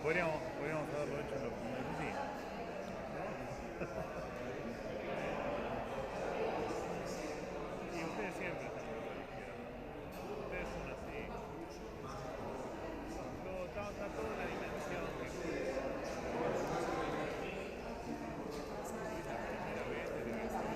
podríamos haberlo hecho en los primeros días, ¿no? Y ustedes siempre están muy religiosos. Ustedes son así. Está toda una dimensión que hoy es la primera vez desde que estoy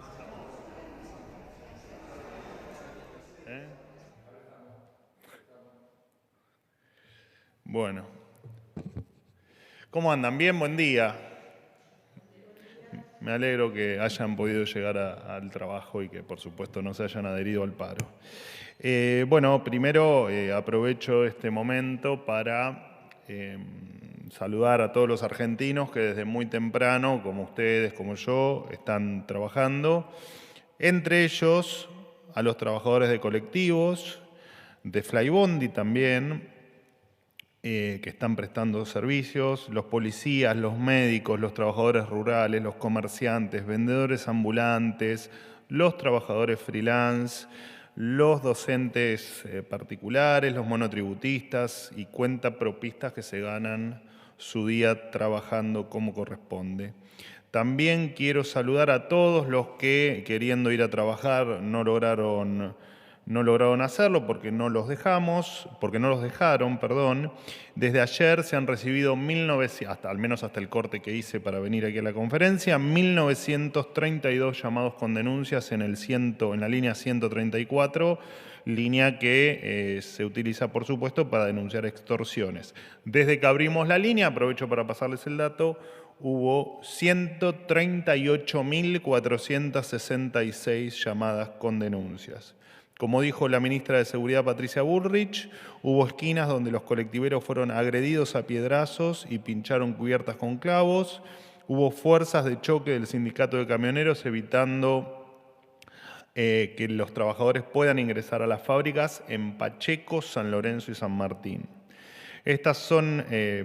¿Estamos? ¿Eh? Bueno. ¿Cómo andan? Bien, buen día. Me alegro que hayan podido llegar al trabajo y que por supuesto no se hayan adherido al paro. Bueno, primero aprovecho este momento para saludar a todos los argentinos que desde muy temprano, como ustedes, como yo, están trabajando. Entre ellos a los trabajadores de colectivos, de Flybondi también, que están prestando servicios, los policías, los médicos, los trabajadores rurales, los comerciantes, vendedores ambulantes, los trabajadores freelance, los docentes particulares, los monotributistas y cuentapropistas que se ganan su día trabajando como corresponde. También quiero saludar a todos los que, queriendo ir a trabajar, no lograron hacerlo porque no los dejaron, perdón. Desde ayer se han recibido 1900, al menos hasta el corte que hice para venir aquí a la conferencia, 1932 llamados con denuncias en la línea 134, línea que se utiliza, por supuesto, para denunciar extorsiones. Desde que abrimos la línea, aprovecho para pasarles el dato, hubo 138.466 llamadas con denuncias. Como dijo la ministra de Seguridad Patricia Bullrich, hubo esquinas donde los colectiveros fueron agredidos a piedrazos y pincharon cubiertas con clavos. Hubo fuerzas de choque del sindicato de camioneros evitando que los trabajadores puedan ingresar a las fábricas en Pacheco, San Lorenzo y San Martín. Estas son,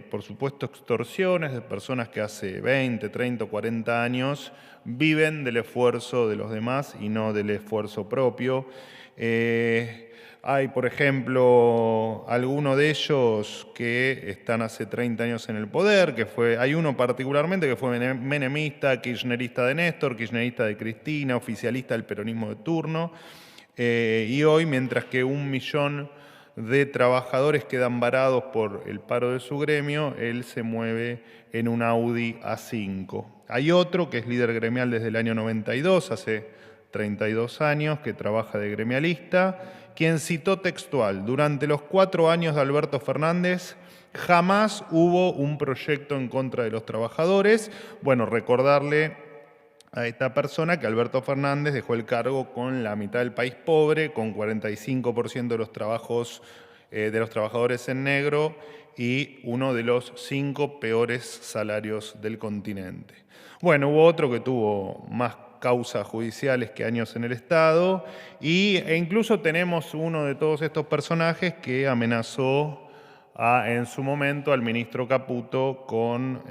por supuesto, extorsiones de personas que hace 20, 30 o 40 años viven del esfuerzo de los demás y no del esfuerzo propio. Hay, por ejemplo, algunos de ellos que están hace 30 años en el poder, hay uno particularmente que fue menemista, kirchnerista de Néstor, kirchnerista de Cristina, oficialista del peronismo de turno, y hoy, mientras que 1.000.000 de trabajadores quedan varados por el paro de su gremio, él se mueve en un Audi A5. Hay otro que es líder gremial desde el año 92, hace 32 años, que trabaja de gremialista, quien citó textual: durante los 4 años de Alberto Fernández jamás hubo un proyecto en contra de los trabajadores. Bueno, recordarle a esta persona que Alberto Fernández dejó el cargo con la mitad del país pobre, con 45% de los trabajadores en negro y uno de los 5 peores salarios del continente. Bueno, hubo otro que tuvo más causas judiciales que años en el Estado e incluso tenemos uno de todos estos personajes que amenazó en su momento al ministro Caputo con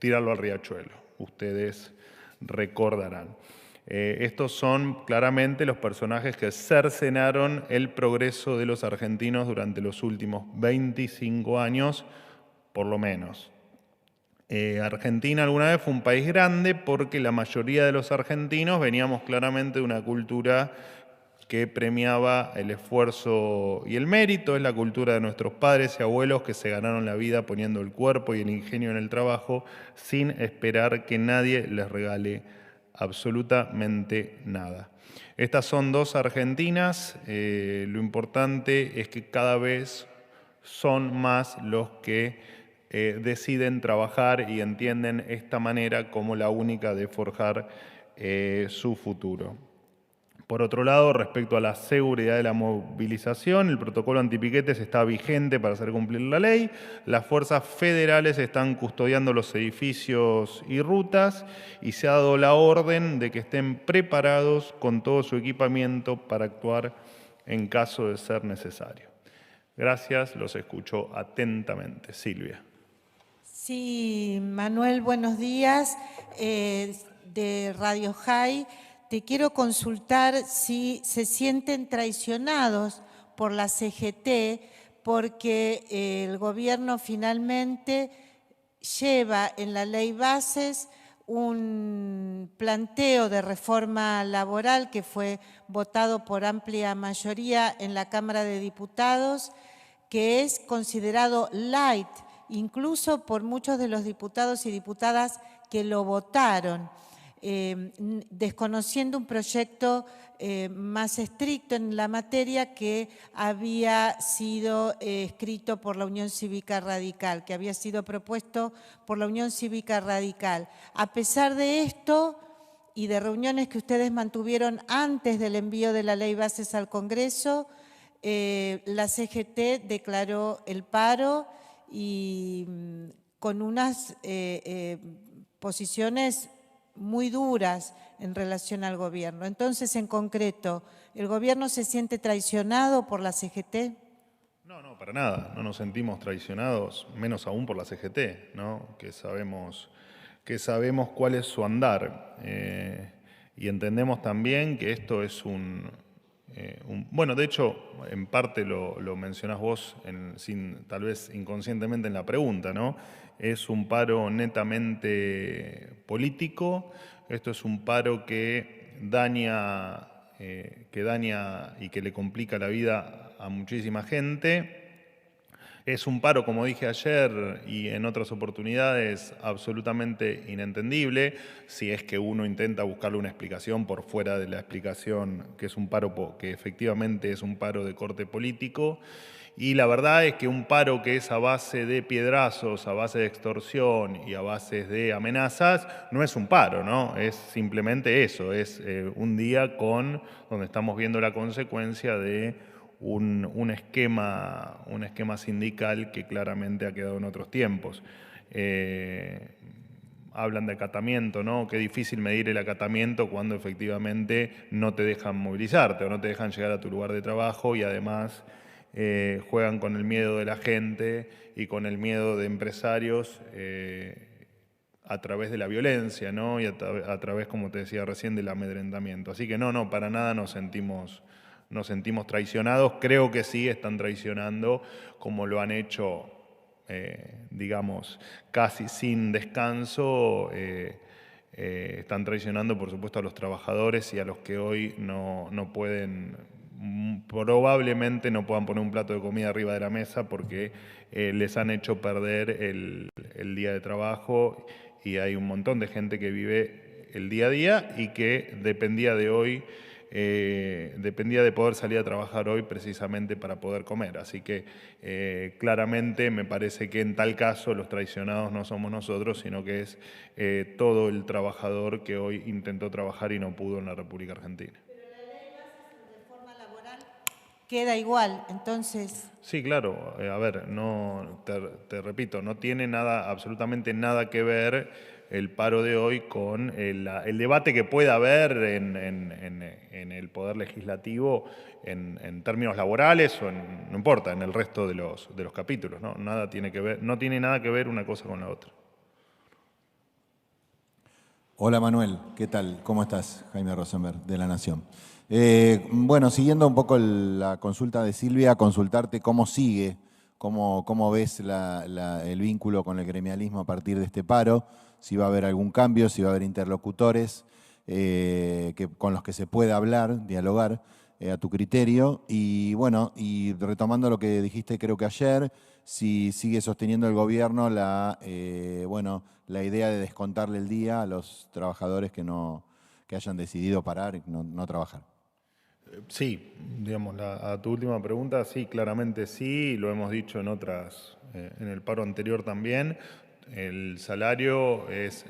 tirarlo al riachuelo. Ustedes recordarán. Estos son claramente los personajes que cercenaron el progreso de los argentinos durante los últimos 25 años, por lo menos. Argentina alguna vez fue un país grande porque la mayoría de los argentinos veníamos claramente de una cultura que premiaba el esfuerzo y el mérito. Es la cultura de nuestros padres y abuelos que se ganaron la vida poniendo el cuerpo y el ingenio en el trabajo sin esperar que nadie les regale absolutamente nada. Estas son 2 Argentinas. Lo importante es que cada vez son más los que deciden trabajar y entienden esta manera como la única de forjar su futuro. Por otro lado, respecto a la seguridad de la movilización, el protocolo antipiquetes está vigente para hacer cumplir la ley. Las fuerzas federales están custodiando los edificios y rutas y se ha dado la orden de que estén preparados con todo su equipamiento para actuar en caso de ser necesario. Gracias, los escucho atentamente. Silvia. Sí, Manuel, buenos días. De Radio High, te quiero consultar si se sienten traicionados por la CGT porque el gobierno finalmente lleva en la ley bases un planteo de reforma laboral que fue votado por amplia mayoría en la Cámara de Diputados, que es considerado light, incluso por muchos de los diputados y diputadas que lo votaron, desconociendo un proyecto más estricto en la materia que había sido escrito por la Unión Cívica Radical, que había sido propuesto por la Unión Cívica Radical. A pesar de esto y de reuniones que ustedes mantuvieron antes del envío de la ley bases al Congreso, la CGT declaró el paro y con unas posiciones muy duras en relación al gobierno. Entonces, en concreto, ¿el gobierno se siente traicionado por la CGT? No, para nada. No nos sentimos traicionados, menos aún por la CGT, ¿no? Que sabemos cuál es su andar. Y entendemos también que esto es bueno, de hecho, en parte lo mencionás vos, tal vez inconscientemente en la pregunta, ¿no? Es un paro netamente político, esto es un paro que daña y que le complica la vida a muchísima gente. Es un paro, como dije ayer y en otras oportunidades, absolutamente inentendible, si es que uno intenta buscarle una explicación por fuera de la explicación que es un paro, que efectivamente es un paro de corte político. Y la verdad es que un paro que es a base de piedrazos, a base de extorsión y a base de amenazas, no es un paro, ¿no? Es simplemente eso, es un día donde estamos viendo la consecuencia de un esquema sindical que claramente ha quedado en otros tiempos. Hablan de acatamiento, ¿no? Qué difícil medir el acatamiento cuando efectivamente no te dejan movilizarte o no te dejan llegar a tu lugar de trabajo y además juegan con el miedo de la gente y con el miedo de empresarios a través de la violencia, ¿no? Y a través, como te decía recién, del amedrentamiento. Así que no, para nada nos sentimos traicionados. Creo que sí están traicionando, como lo han hecho, digamos, casi sin descanso. Están traicionando, por supuesto, a los trabajadores y a los que hoy no pueden, probablemente no puedan poner un plato de comida arriba de la mesa porque les han hecho perder el día de trabajo y hay un montón de gente que vive el día a día y que dependía de poder salir a trabajar hoy precisamente para poder comer. Así que claramente me parece que en tal caso los traicionados no somos nosotros, sino que es todo el trabajador que hoy intentó trabajar y no pudo en la República Argentina. Pero la ley bases en reforma laboral queda igual, entonces... Sí, claro. A ver, te repito, no tiene absolutamente nada que ver el paro de hoy con el debate que pueda haber en el Poder Legislativo en términos laborales o no importa, en el resto de los capítulos, ¿no? No tiene nada que ver una cosa con la otra. Hola Manuel, ¿qué tal? ¿Cómo estás? Jaime Rosenberg, de La Nación. Bueno, siguiendo un poco la consulta de Silvia, consultarte cómo sigue, cómo ves el vínculo con el gremialismo a partir de este paro, si va a haber algún cambio, si va a haber interlocutores con los que se pueda hablar, dialogar a tu criterio. Y bueno, y retomando lo que dijiste creo que ayer, si sigue sosteniendo el gobierno la idea de descontarle el día a los trabajadores que hayan decidido parar y no trabajar. Sí, digamos, a tu última pregunta, sí, claramente sí, lo hemos dicho en el paro anterior también. El salario es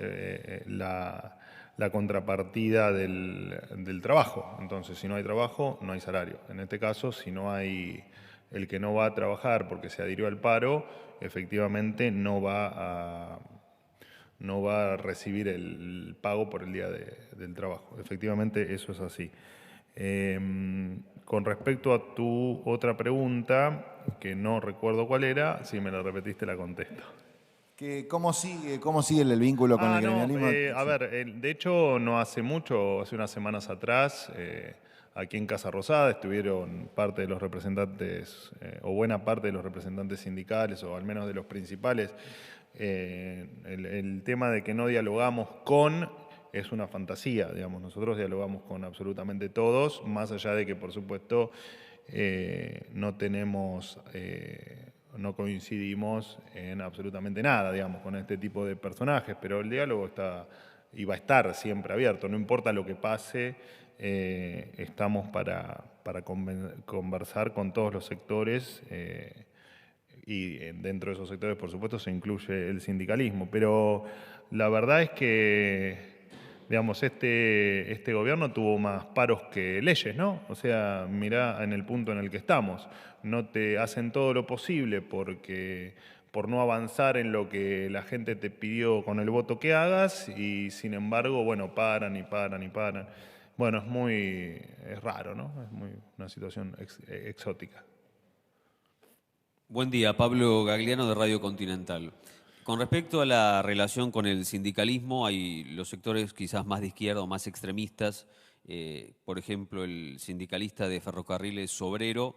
la contrapartida del trabajo. Entonces, si no hay trabajo, no hay salario. En este caso, si no hay el que no va a trabajar porque se adhirió al paro, efectivamente no va a recibir el pago por el día del trabajo. Efectivamente, eso es así. Con respecto a tu otra pregunta, que no recuerdo cuál era, si me la repetiste la contesto. ¿Cómo sigue el vínculo con el No, gremialismo? a Sí. ver, de hecho no hace mucho, hace unas semanas atrás, aquí en Casa Rosada estuvieron parte de los representantes, o buena parte de los representantes sindicales, o al menos de los principales. El tema de que no dialogamos con es una fantasía, digamos. Nosotros dialogamos con absolutamente todos, más allá de que, por supuesto, no tenemos, no coincidimos en absolutamente nada, digamos, con este tipo de personajes, pero el diálogo está y va a estar siempre abierto, no importa lo que pase, estamos para conversar con todos los sectores y dentro de esos sectores, por supuesto, se incluye el sindicalismo, pero la verdad es que digamos, este gobierno tuvo más paros que leyes, ¿no? O sea, mirá en el punto en el que estamos. No te hacen todo lo posible por no avanzar en lo que la gente te pidió con el voto que hagas y sin embargo, bueno, paran y paran y paran. Bueno, es raro, ¿no? Es una situación exótica. Buen día, Pablo Gagliano de Radio Continental. Con respecto a la relación con el sindicalismo, hay los sectores quizás más de izquierda o más extremistas, por ejemplo, el sindicalista de Ferrocarriles Obrero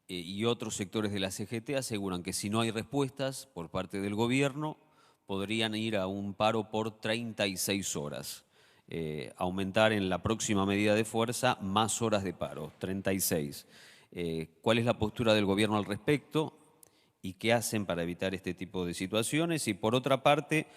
y otros sectores de la CGT aseguran que si no hay respuestas por parte del gobierno, podrían ir a un paro por 36 horas. Aumentar en la próxima medida de fuerza más horas de paro, 36. ¿Cuál es la postura del gobierno al respecto y qué hacen para evitar este tipo de situaciones? Y por otra parte,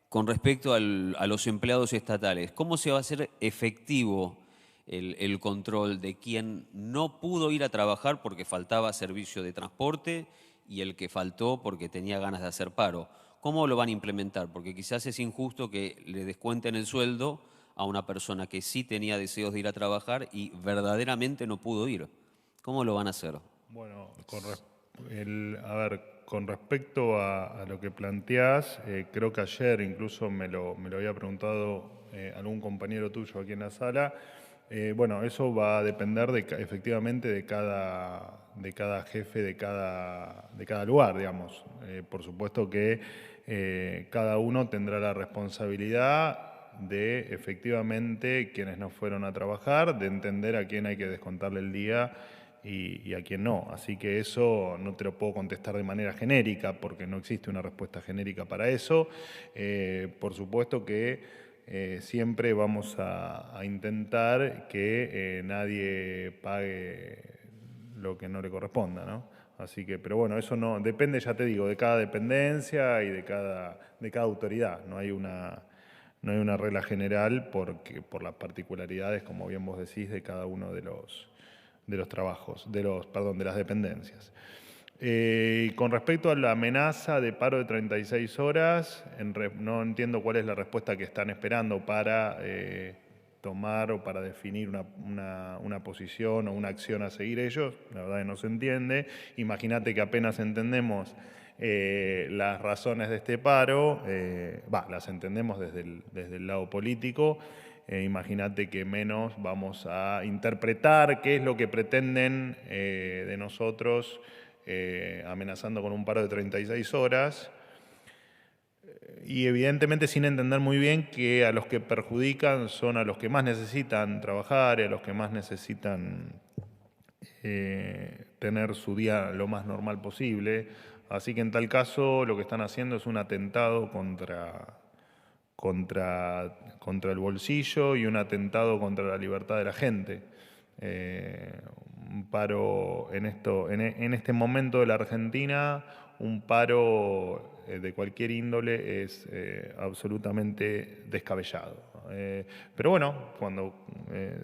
con respecto a los empleados estatales, ¿cómo se va a hacer efectivo el control de quien no pudo ir a trabajar porque faltaba servicio de transporte y el que faltó porque tenía ganas de hacer paro? ¿Cómo lo van a implementar? Porque quizás es injusto que le descuenten el sueldo a una persona que sí tenía deseos de ir a trabajar y verdaderamente no pudo ir. ¿Cómo lo van a hacer? Bueno, a ver, con respecto a lo que planteás, creo que ayer incluso me lo había preguntado algún compañero tuyo aquí en la sala. Bueno, eso va a depender efectivamente de cada jefe de cada lugar, digamos. Por supuesto que cada uno tendrá la responsabilidad de efectivamente quienes no fueron a trabajar, de entender a quién hay que descontarle el día y a quién no. Así que eso no te lo puedo contestar de manera genérica porque no existe una respuesta genérica para eso. Por supuesto que siempre vamos a intentar que nadie pague lo que no le corresponda, ¿no? Así que, pero bueno, eso no depende, ya te digo, de cada dependencia y de cada autoridad. No hay una regla general por las particularidades, como bien vos decís, de cada uno de los trabajos, de las dependencias. Con respecto a la amenaza de paro de 36 horas, no entiendo cuál es la respuesta que están esperando para tomar o para definir una posición o una acción a seguir ellos. La verdad que no se entiende. Imagínate que apenas entendemos las razones de este paro, las entendemos desde el lado político. Imagínate que menos vamos a interpretar qué es lo que pretenden de nosotros amenazando con un paro de 36 horas. Y evidentemente sin entender muy bien que a los que perjudican son a los que más necesitan trabajar y a los que más necesitan tener su día lo más normal posible. Así que en tal caso lo que están haciendo es un atentado contra el bolsillo y un atentado contra la libertad de la gente. Un paro en este momento de la Argentina, un paro de cualquier índole es absolutamente descabellado. Pero bueno, cuando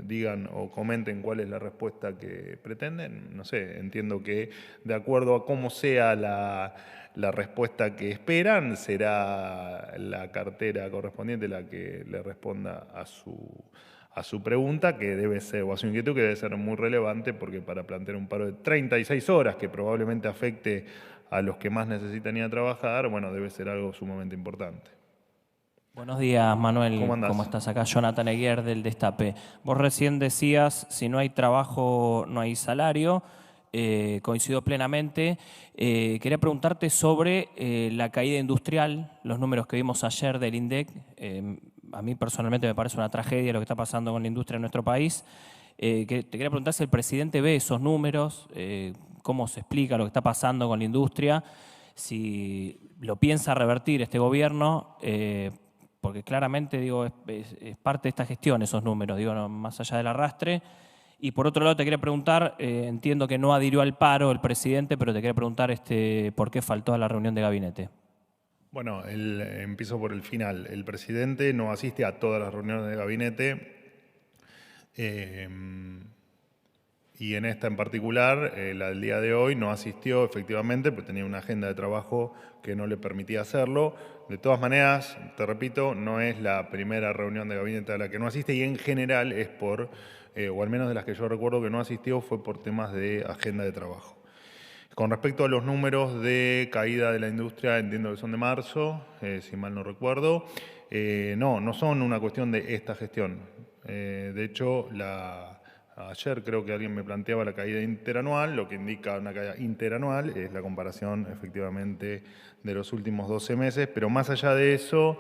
digan o comenten cuál es la respuesta que pretenden, no sé, entiendo que de acuerdo a cómo sea la respuesta que esperan, será la cartera correspondiente la que le responda a su pregunta, que debe ser, o a su inquietud, que debe ser muy relevante, porque para plantear un paro de 36 horas, que probablemente afecte a los que más necesitan ir a trabajar, bueno, debe ser algo sumamente importante. Buenos días, Manuel. ¿Cómo andás? ¿Cómo estás? Acá Jonathan Eguier del Destape. Vos recién decías, si no hay trabajo, no hay salario. Coincido plenamente. Quería preguntarte sobre la caída industrial, los números que vimos ayer del INDEC. A mí personalmente me parece una tragedia lo que está pasando con la industria en nuestro país. Te quería preguntar si el presidente ve esos números, cómo se explica lo que está pasando con la industria, si lo piensa revertir este gobierno, porque claramente digo, es parte de esta gestión esos números, digo, no, más allá del arrastre. Y por otro lado te quería preguntar, entiendo que no adhirió al paro el presidente, pero te quería preguntar por qué faltó a la reunión de gabinete. Bueno, empiezo por el final. El presidente no asiste a todas las reuniones de gabinete y en esta en particular, la del día de hoy, no asistió efectivamente porque tenía una agenda de trabajo que no le permitía hacerlo. De todas maneras, te repito, no es la primera reunión de gabinete a la que no asiste y en general es por, o al menos de las que yo recuerdo que no asistió, fue por temas de agenda de trabajo. Con respecto a los números de caída de la industria, entiendo que son de marzo, si mal no recuerdo. No son una cuestión de esta gestión. De hecho, ayer creo que alguien me planteaba la caída interanual, lo que indica una caída interanual es la comparación efectivamente de los últimos 12 meses, pero más allá de eso,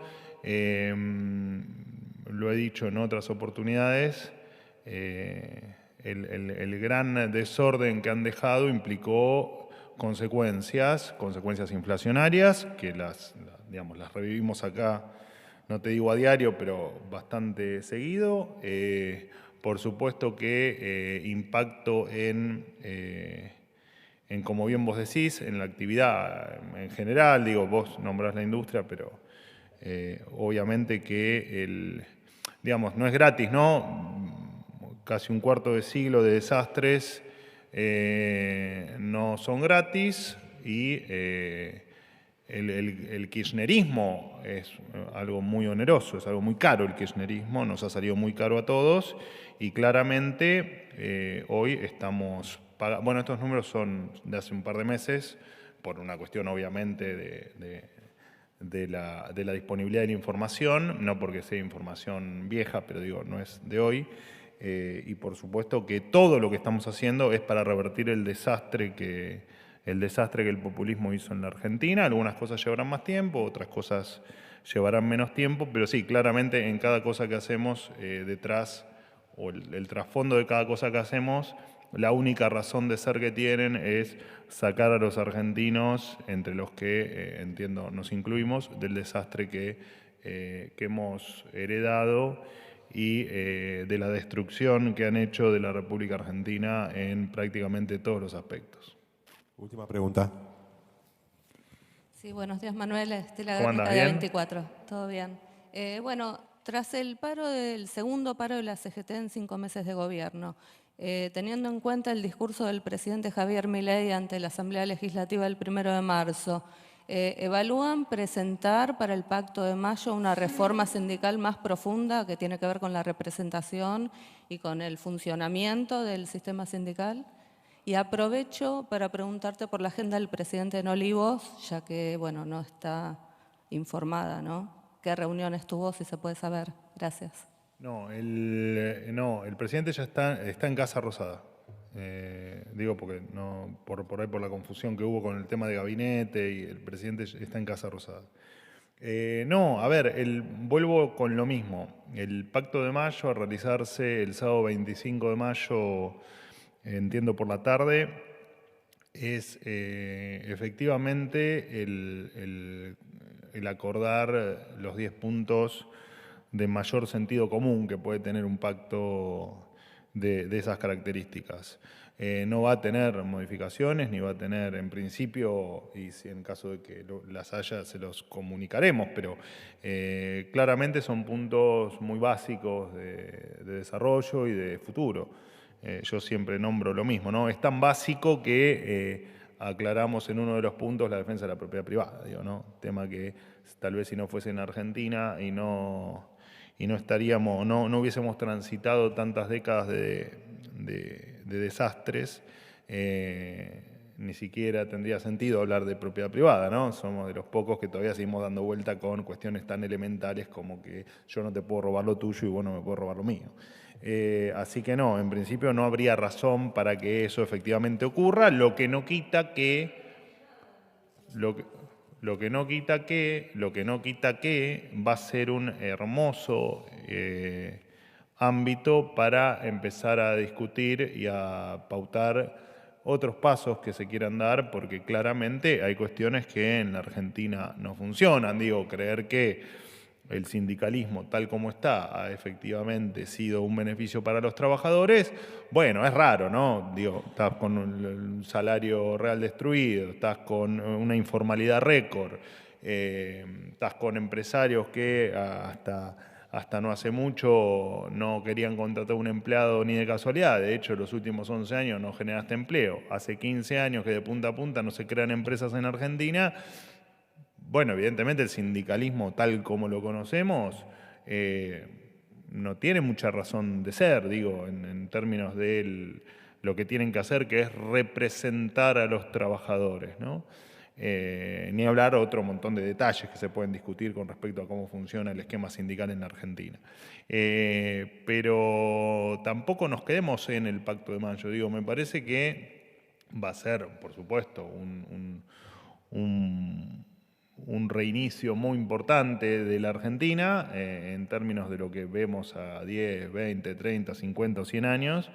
lo he dicho en otras oportunidades, el gran desorden que han dejado implicó consecuencias inflacionarias, que las revivimos acá, no te digo a diario, pero bastante seguido. Por supuesto que impacto en, como bien vos decís, en la actividad en general. Digo, vos nombrás la industria, pero obviamente que no es gratis, ¿no? Casi un cuarto de siglo de desastres no son gratis y el kirchnerismo es algo muy oneroso, es algo muy caro el kirchnerismo, nos ha salido muy caro a todos y claramente hoy estamos pagando, bueno, estos números son de hace un par de meses, por una cuestión obviamente de la disponibilidad de la información, no porque sea información vieja, pero digo, no es de hoy. Y por supuesto que todo lo que estamos haciendo es para revertir el desastre que el populismo hizo en la Argentina. Algunas cosas llevarán más tiempo, otras cosas llevarán menos tiempo, pero sí, claramente en cada cosa que hacemos detrás, o el trasfondo de cada cosa que hacemos, la única razón de ser que tienen es sacar a los argentinos, entre los que entiendo nos incluimos, del desastre que hemos heredado y de la destrucción que han hecho de la República Argentina en prácticamente todos los aspectos. Última pregunta. Sí, buenos días, Manuel. Estela ¿Cómo andás? Garnica, de ¿Bien? 24. ¿Todo bien? Bueno, tras el segundo paro de la CGT en 5 meses de gobierno, teniendo en cuenta el discurso del presidente Javier Milei ante la Asamblea Legislativa el 1 de marzo, ¿evalúan presentar para el Pacto de Mayo una reforma sindical más profunda que tiene que ver con la representación y con el funcionamiento del sistema sindical? Y aprovecho para preguntarte por la agenda del presidente en Olivos, ya que, bueno, no está informada, ¿no? ¿Qué reuniones tuvo, si se puede saber? Gracias. No, el presidente ya está en Casa Rosada. Digo porque no, por ahí por la confusión que hubo con el tema de gabinete y el presidente está en Casa Rosada. No, a ver, vuelvo con lo mismo. El Pacto de Mayo a realizarse el sábado 25 de mayo, entiendo por la tarde, es efectivamente el acordar los 10 puntos de mayor sentido común que puede tener un pacto de esas características. No va a tener modificaciones, ni va a tener, en principio, y si en caso de que las haya, se los comunicaremos, pero claramente son puntos muy básicos de desarrollo y de futuro. Yo siempre nombro lo mismo, ¿no? Es tan básico que aclaramos en uno de los puntos la defensa de la propiedad privada, digo, ¿no? Tema que tal vez si no fuese en Argentina y no estaríamos, no hubiésemos transitado tantas décadas de desastres, ni siquiera tendría sentido hablar de propiedad privada, ¿no? Somos de los pocos que todavía seguimos dando vuelta con cuestiones tan elementales como que yo no te puedo robar lo tuyo y vos no me puedo robar lo mío. Así que no, en principio no habría razón para que eso efectivamente ocurra, lo que no quita que va a ser un hermoso ámbito para empezar a discutir y a pautar otros pasos que se quieran dar, porque claramente hay cuestiones que en la Argentina no funcionan. Digo, creer que el sindicalismo tal como está ha efectivamente sido un beneficio para los trabajadores, bueno, es raro, ¿no? Digo, estás con un salario real destruido, estás con una informalidad récord, estás con empresarios que hasta no hace mucho no querían contratar un empleado ni de casualidad. De hecho, los últimos 11 años no generaste empleo. Hace 15 años que de punta a punta no se crean empresas en Argentina. Bueno, evidentemente el sindicalismo tal como lo conocemos no tiene mucha razón de ser, digo, en términos de lo que tienen que hacer, que es representar a los trabajadores, ¿no? Ni hablar otro montón de detalles que se pueden discutir con respecto a cómo funciona el esquema sindical en la Argentina. Pero tampoco nos quedemos en el Pacto de Mayo. Digo, me parece que va a ser, por supuesto, un reinicio muy importante de la Argentina en términos de lo que vemos a 10, 20, 30, 50 o 100 años,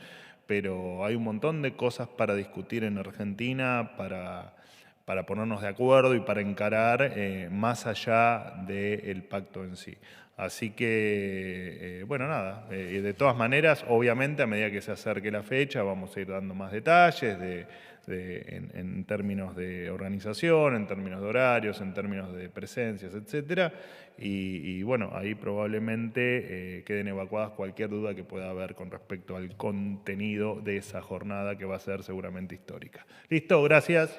pero hay un montón de cosas para discutir en Argentina, para ponernos de acuerdo y para encarar más allá del pacto en sí. Así que, bueno, nada, de todas maneras, obviamente a medida que se acerque la fecha vamos a ir dando más detalles en términos de organización, en términos de horarios, en términos de presencias, etcétera. Y bueno, ahí probablemente queden evacuadas cualquier duda que pueda haber con respecto al contenido de esa jornada que va a ser seguramente histórica. Listo, gracias.